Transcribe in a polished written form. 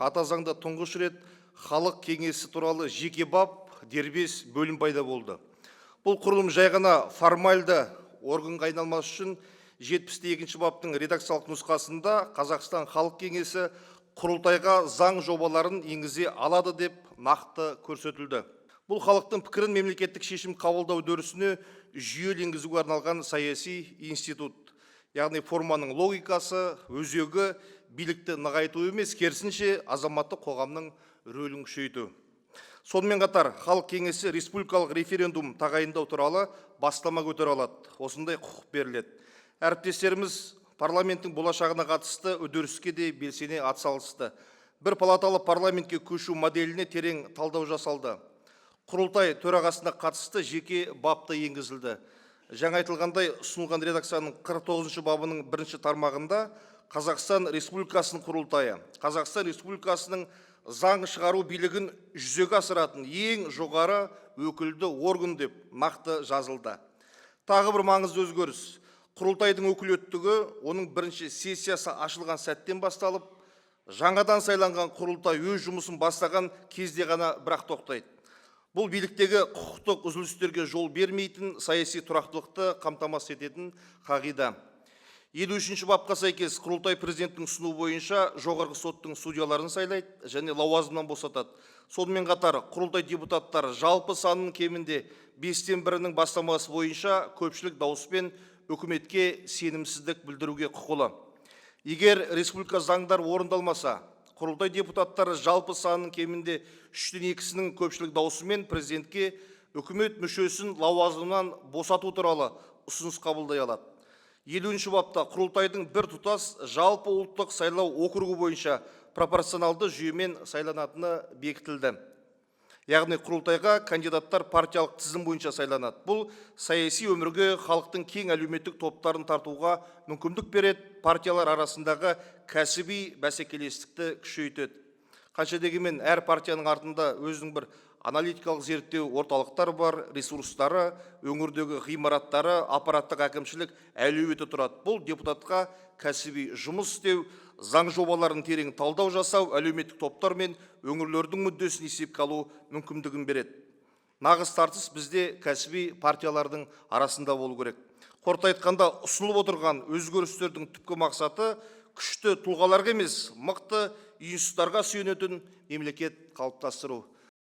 ата заңда тұңғыш рет халық кеңесі туралы жеке бап дербес бөлім пайда болды. Бұл құрылым жай ғана формальды органға айналмас үшін 72-ші баптың редакциялық нұсқасында Қазақстан халық кеңесі құрылтайға заң жобаларын енгізе алады деп нақты көрсетілді. Бұл халықтың пікірін мемлекеттік шешім қабылдау үдерісіне жүйелі енгізуге арналған саяси институт. Яғни форманың логикасы, өзегі билікті нығайту емес, керісінше азаматтық қоғамның рөлін күшейту. Сонымен қатар, халық кеңесі республикалық референдум тағайындау туралы бастама көтере алады. Осындай құқық беріледі. Әріптестеріміз парламенттің болашағына қатысты үдеріске де белсене атсалысты. Бір палаталы парламентке көшу моделіне терең талдау жасалды. Құрылтай төрағасына қатысты жеке бапты енгізілді. Жаңа айтылғандай ұсынылған редакцияның 49-ші бабының 1-ші тармағында Қазақстан Республикасының құрылтайы, Қазақстан Республикасының заң шығару билігін жүзеге асыратын ең жоғары өкілді орган деп нақты жазылды. Тағы бір маңызды өзгеріс. Құрылтайдың өкілеттігі оның бірінші сессиясы ашылған сәттен басталып, жаңадан сайланған құрылтай өз жұмысын бастаған кезде ғана бірақ тоқтайды. Бұл биліктегі құқықтық үзілістерге жол бермейтін, саяси тұрақтылықты қамтамасыз ететін қағида. 53-ші бапқа сәйкес құрылтай президенттің ұсынуы бойынша жоғарғы соттың судьяларын сайлайды және лауазымнан босатады. Сонымен қатар құрылтай депутаттары жалпы санының кемінде 5/1-ның бастамасы бойынша көпшілік дауыспен үкіметке сенімсіздік білдіруге құқылы. Егер республика заңдар орындалмаса, құрылтай депутаттары жалпы санының кемінде 3/2-сінің көпшілік дауысымен президентке үкімет мүшесін лауазымынан босату туралы ұсыныс қабылдай алады. 50-ші бапта құрылтайдың бір тұтас жалпы ұлттық сайлау округі бойынша пропорционалды жүйемен сайланатыны бекітілді. Яғни құрылтайға кандидаттар партиялық тізім бойынша сайланады. Бұл саяси өмірге халықтың кең әлеуметтік топтарын тартуға мүмкіндік береді, партиялар арасындағы кәсіби бәсекелестікті күшейтеді. Қанша дегенмен әр партияның артында өзінің бір аналитикалық зерттеу орталықтар бар, ресурстары, өңірдегі ғимараттары, аппараттық әкімшілік әлеуеті тұрады. Бұл депутатқа кәсіби жұмыс істеу, заң жобаларын терең талдау жасау, әлеуметтік топтар мен өңірлердің мүддесін есепке алу мүмкіндігін береді. Нағыз тартыс бізде кәсіби партиялардың арасында болу керек. Қорыта айтқанда, ұсынылып отырған өзгерістердің түпкі мақсаты күшті тұлғаларға емес, мықты институттарға сүйенетін мемлекет қалыптастыру.